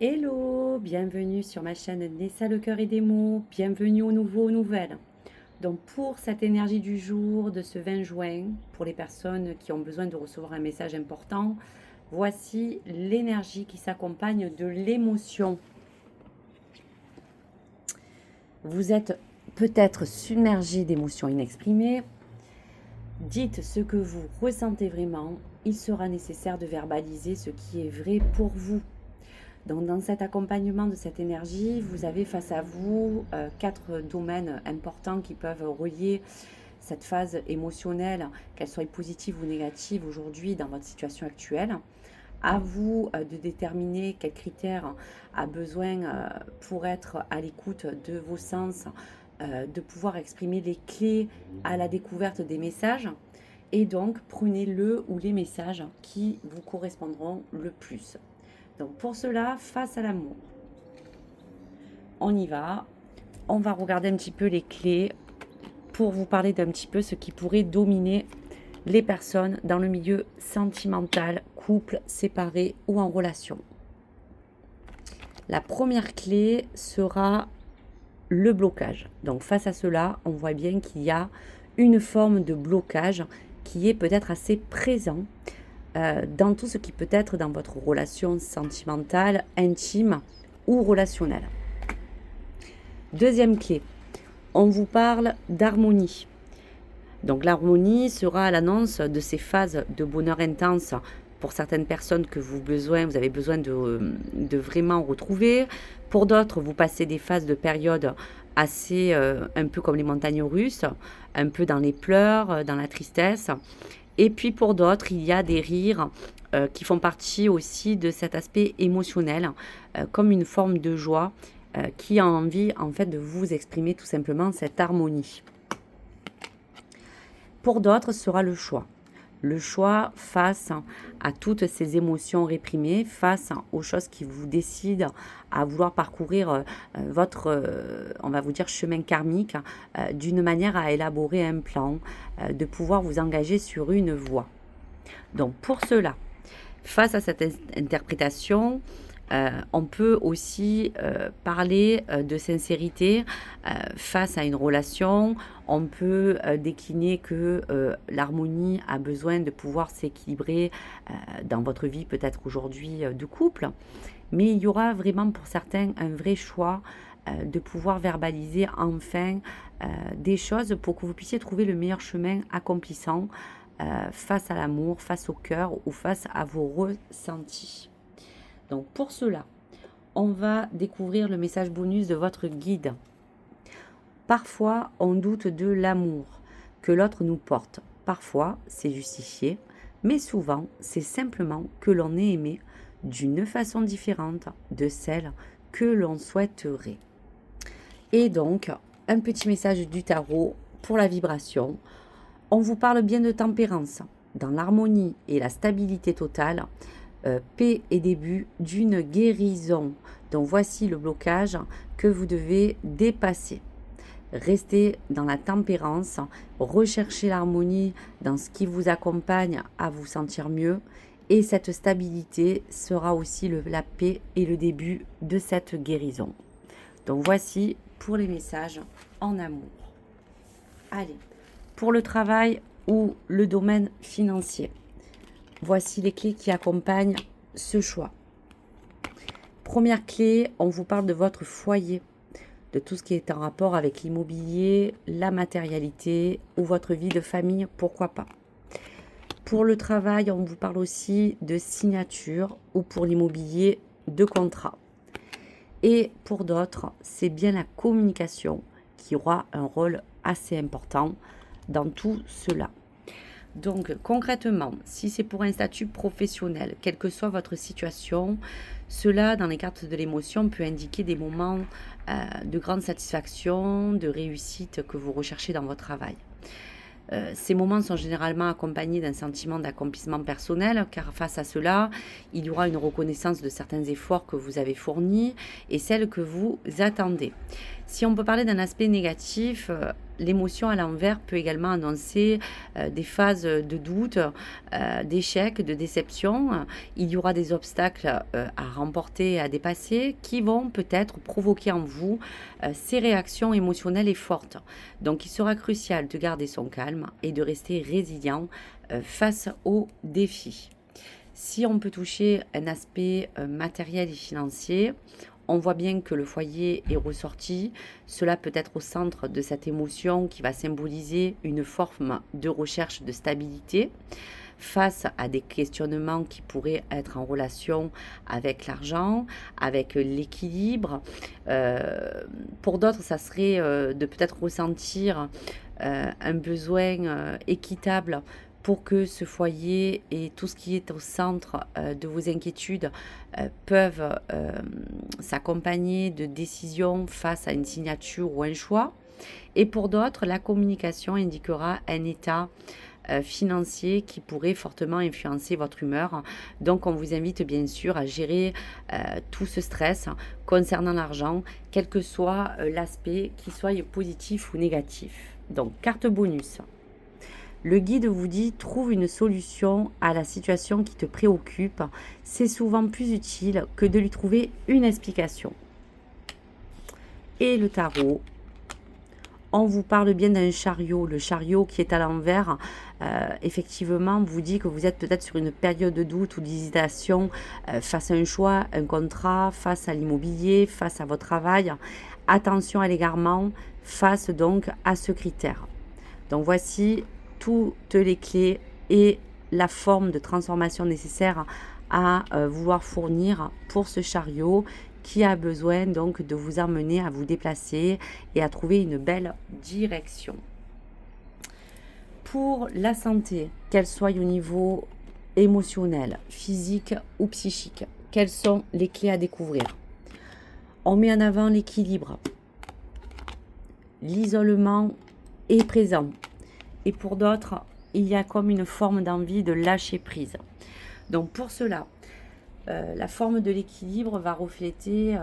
Hello, bienvenue sur ma chaîne Nessa le cœur et des mots, bienvenue aux nouvelles. Donc pour cette énergie du jour de ce 20 juin, pour les personnes qui ont besoin de recevoir un message important, voici l'énergie qui s'accompagne de l'émotion. Vous êtes peut-être submergé d'émotions inexprimées. Dites ce que vous ressentez vraiment. Il sera nécessaire de verbaliser ce qui est vrai pour vous. Donc, dans cet accompagnement de cette énergie, vous avez face à vous 4 domaines importants qui peuvent relier cette phase émotionnelle, qu'elle soit positive ou négative aujourd'hui dans votre situation actuelle. À vous de déterminer quels critères a besoin pour être à l'écoute de vos sens, de pouvoir exprimer les clés à la découverte des messages. Et donc, prenez le ou les messages qui vous correspondront le plus. Donc pour cela, face à l'amour, on y va. On va regarder un petit peu les clés pour vous parler d'un petit peu ce qui pourrait dominer les personnes dans le milieu sentimental, couple, séparé ou en relation. La première clé sera le blocage. Donc face à cela, on voit bien qu'il y a une forme de blocage qui est peut-être assez présent dans tout ce qui peut être dans votre relation sentimentale, intime ou relationnelle. Deuxième clé, on vous parle d'harmonie. Donc l'harmonie sera l'annonce de ces phases de bonheur intense pour certaines personnes que vous avez besoin de vraiment retrouver. Pour d'autres, vous passez des phases de période assez un peu comme les montagnes russes, un peu dans les pleurs, dans la tristesse. Et puis pour d'autres, il y a des rires qui font partie aussi de cet aspect émotionnel, comme une forme de joie qui a envie en fait de vous exprimer tout simplement cette harmonie. Pour d'autres, ce sera le choix. Le choix face à toutes ces émotions réprimées, face aux choses qui vous décident à vouloir parcourir votre, on va vous dire, chemin karmique, d'une manière à élaborer un plan, de pouvoir vous engager sur une voie. Donc pour cela, face à cette interprétation, on peut aussi parler de sincérité face à une relation. On peut décliner que l'harmonie a besoin de pouvoir s'équilibrer dans votre vie, peut-être aujourd'hui de couple. Mais il y aura vraiment pour certains un vrai choix de pouvoir verbaliser enfin des choses pour que vous puissiez trouver le meilleur chemin accomplissant face à l'amour, face au cœur ou face à vos ressentis. Donc pour cela, on va découvrir le message bonus de votre guide. Parfois, on doute de l'amour que l'autre nous porte. Parfois, c'est justifié, mais souvent, c'est simplement que l'on est aimé d'une façon différente de celle que l'on souhaiterait. Et donc, un petit message du tarot pour la vibration. On vous parle bien de tempérance, dans l'harmonie et la stabilité totale. Paix et début d'une guérison. Donc voici le blocage que vous devez dépasser. Restez dans la tempérance, recherchez l'harmonie dans ce qui vous accompagne à vous sentir mieux. Et cette stabilité sera aussi la paix et le début de cette guérison. Donc voici pour les messages en amour. Allez, pour le travail ou le domaine financier. Voici les clés qui accompagnent ce choix. Première clé, on vous parle de votre foyer, de tout ce qui est en rapport avec l'immobilier, la matérialité ou votre vie de famille, pourquoi pas. Pour le travail, on vous parle aussi de signature ou pour l'immobilier, de contrat. Et pour d'autres, c'est bien la communication qui aura un rôle assez important dans tout cela. Donc concrètement, si c'est pour un statut professionnel, quelle que soit votre situation, cela dans les cartes de l'émotion peut indiquer des moments de grande satisfaction, de réussite que vous recherchez dans votre travail. Ces moments sont généralement accompagnés d'un sentiment d'accomplissement personnel, car face à cela, il y aura une reconnaissance de certains efforts que vous avez fournis et celles que vous attendez. Si on peut parler d'un aspect négatif, l'émotion à l'envers peut également annoncer des phases de doute, d'échec, de déception. Il y aura des obstacles à remporter, à dépasser, qui vont peut-être provoquer en vous ces réactions émotionnelles et fortes. Donc il sera crucial de garder son calme et de rester résilient face aux défis. Si on peut toucher un aspect matériel et financier, on voit bien que le foyer est ressorti. Cela peut être au centre de cette émotion qui va symboliser une forme de recherche de stabilité face à des questionnements qui pourraient être en relation avec l'argent, avec l'équilibre. Pour d'autres, ça serait de peut-être ressentir un besoin équitable pour que ce foyer et tout ce qui est au centre de vos inquiétudes peuvent s'accompagner de décisions face à une signature ou un choix. Et pour d'autres, la communication indiquera un état financier qui pourrait fortement influencer votre humeur. Donc on vous invite bien sûr à gérer tout ce stress concernant l'argent, quel que soit l'aspect, qu'il soit positif ou négatif. Donc carte bonus. Le guide vous dit « Trouve une solution à la situation qui te préoccupe. C'est souvent plus utile que de lui trouver une explication. » Et le tarot, on vous parle bien d'un chariot. Le chariot qui est à l'envers, effectivement, vous dit que vous êtes peut-être sur une période de doute ou d'hésitation face à un choix, un contrat, face à l'immobilier, face à votre travail. Attention à l'égarement, face donc à ce critère. Donc voici toutes les clés et la forme de transformation nécessaire à vouloir fournir pour ce chariot qui a besoin donc de vous amener à vous déplacer et à trouver une belle direction. Pour la santé, qu'elle soit au niveau émotionnel, physique ou psychique, quelles sont les clés à découvrir? On met en avant l'équilibre. L'isolement est présent. Et pour d'autres, il y a comme une forme d'envie de lâcher prise. Donc pour cela, la forme de l'équilibre va refléter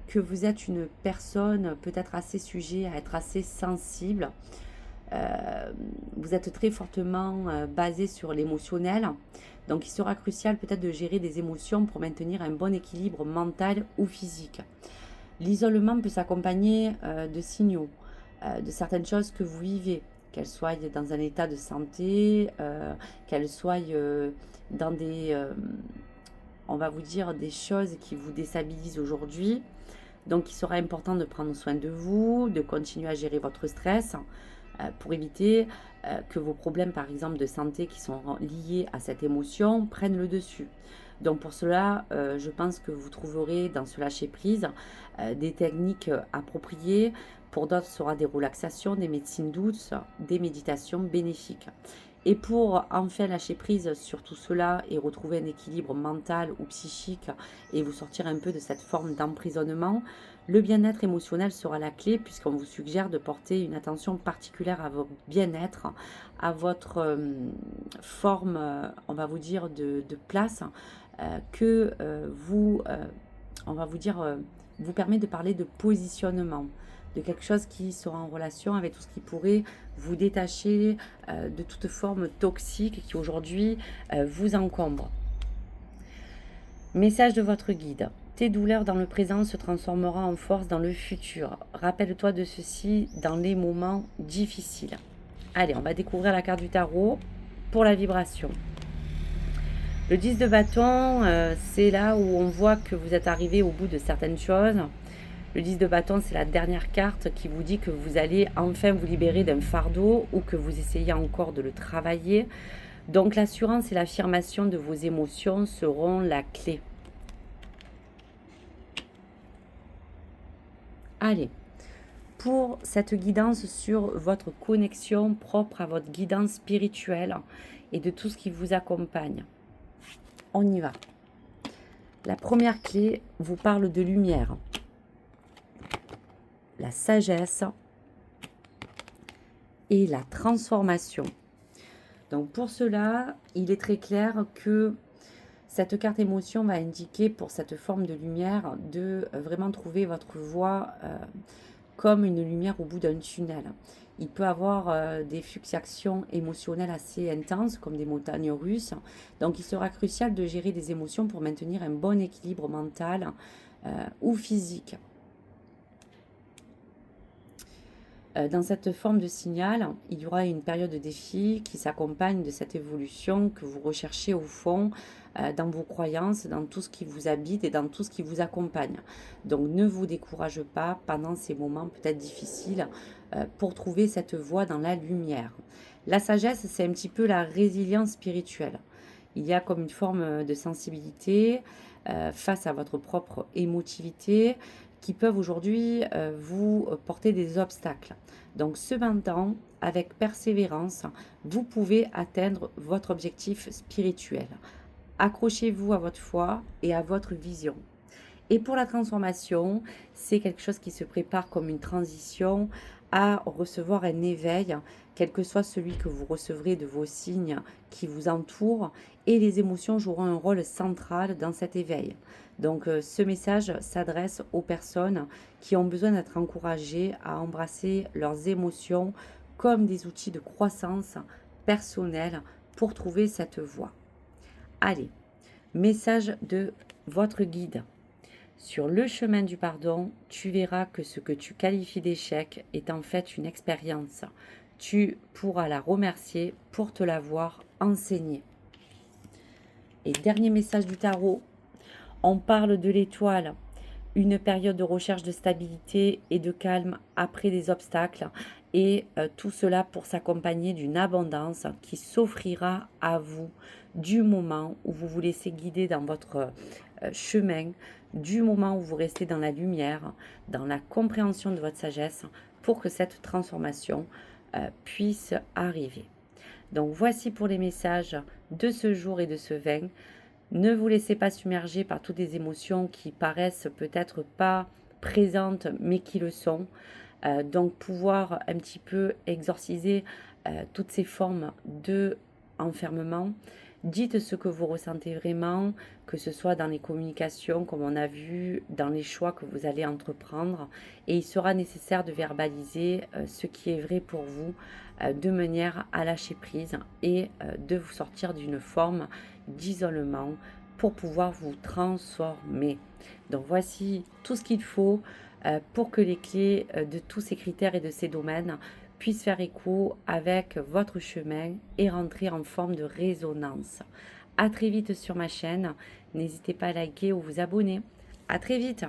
que vous êtes une personne peut-être assez sujet à être assez sensible. Vous êtes très fortement basé sur l'émotionnel. Donc il sera crucial peut-être de gérer des émotions pour maintenir un bon équilibre mental ou physique. L'isolement peut s'accompagner de signaux, de certaines choses que vous vivez, qu'elles soient dans un état de santé, qu'elles soient dans des, on va vous dire, des choses qui vous déstabilisent aujourd'hui. Donc il sera important de prendre soin de vous, de continuer à gérer votre stress pour éviter que vos problèmes, par exemple, de santé qui sont liés à cette émotion prennent le dessus. Donc pour cela, je pense que vous trouverez dans ce lâcher-prise des techniques appropriées. Pour d'autres, ce sera des relaxations, des médecines douces, des méditations bénéfiques. Et pour enfin lâcher prise sur tout cela et retrouver un équilibre mental ou psychique et vous sortir un peu de cette forme d'emprisonnement, le bien-être émotionnel sera la clé puisqu'on vous suggère de porter une attention particulière à votre bien-être, à votre forme, on va vous dire, de place que on va vous dire, vous permet de parler de positionnement, de quelque chose qui sera en relation avec tout ce qui pourrait vous détacher de toute forme toxique qui aujourd'hui vous encombre. Message de votre guide. Tes douleurs dans le présent se transformeront en force dans le futur. Rappelle-toi de ceci dans les moments difficiles. Allez, on va découvrir la carte du tarot pour la vibration. Le 10 de bâton, c'est là où on voit que vous êtes arrivé au bout de certaines choses. Le 10 de bâton, c'est la dernière carte qui vous dit que vous allez enfin vous libérer d'un fardeau ou que vous essayez encore de le travailler. Donc l'assurance et l'affirmation de vos émotions seront la clé. Allez, pour cette guidance sur votre connexion propre à votre guidance spirituelle et de tout ce qui vous accompagne, on y va. La première clé vous parle de lumière, la sagesse et la transformation. Donc pour cela, il est très clair que cette carte émotion va indiquer pour cette forme de lumière de vraiment trouver votre voie comme une lumière au bout d'un tunnel. Il peut avoir des fluctuations émotionnelles assez intenses, comme des montagnes russes. Donc, il sera crucial de gérer des émotions pour maintenir un bon équilibre mental ou physique. Dans cette forme de signal, il y aura une période de défi qui s'accompagne de cette évolution que vous recherchez au fond dans vos croyances, dans tout ce qui vous habite et dans tout ce qui vous accompagne. Donc ne vous découragez pas pendant ces moments peut-être difficiles pour trouver cette voie dans la lumière. La sagesse, c'est un petit peu la résilience spirituelle. Il y a comme une forme de sensibilité face à votre propre émotivité qui peuvent aujourd'hui vous porter des obstacles. Donc cependant, avec persévérance, vous pouvez atteindre votre objectif spirituel. Accrochez-vous à votre foi et à votre vision. Et pour la transformation, c'est quelque chose qui se prépare comme une transition à recevoir un éveil, quel que soit celui que vous recevrez de vos signes qui vous entourent, et les émotions joueront un rôle central dans cet éveil. Donc ce message s'adresse aux personnes qui ont besoin d'être encouragées à embrasser leurs émotions comme des outils de croissance personnelle pour trouver cette voie. Allez, message de votre guide. Sur le chemin du pardon, tu verras que ce que tu qualifies d'échec est en fait une expérience. Tu pourras la remercier pour te l'avoir enseignée. Et dernier message du tarot, on parle de l'étoile, une période de recherche de stabilité et de calme après des obstacles, et tout cela pour s'accompagner d'une abondance qui s'offrira à vous du moment où vous vous laissez guider dans votre chemin, du moment où vous restez dans la lumière, dans la compréhension de votre sagesse, pour que cette transformation puisse arriver. Donc voici pour les messages de ce jour et de ce 20. Ne vous laissez pas submerger par toutes les émotions qui paraissent peut-être pas présentes mais qui le sont. Donc pouvoir un petit peu exorciser toutes ces formes de enfermement. Dites ce que vous ressentez vraiment, que ce soit dans les communications, comme on a vu, dans les choix que vous allez entreprendre. Et il sera nécessaire de verbaliser ce qui est vrai pour vous, de manière à lâcher prise et de vous sortir d'une forme d'isolement pour pouvoir vous transformer. Donc voici tout ce qu'il faut pour que les clés de tous ces critères et de ces domaines puisse faire écho avec votre chemin et rentrer en forme de résonance. À très vite sur ma chaîne. N'hésitez pas à liker ou vous abonner. À très vite.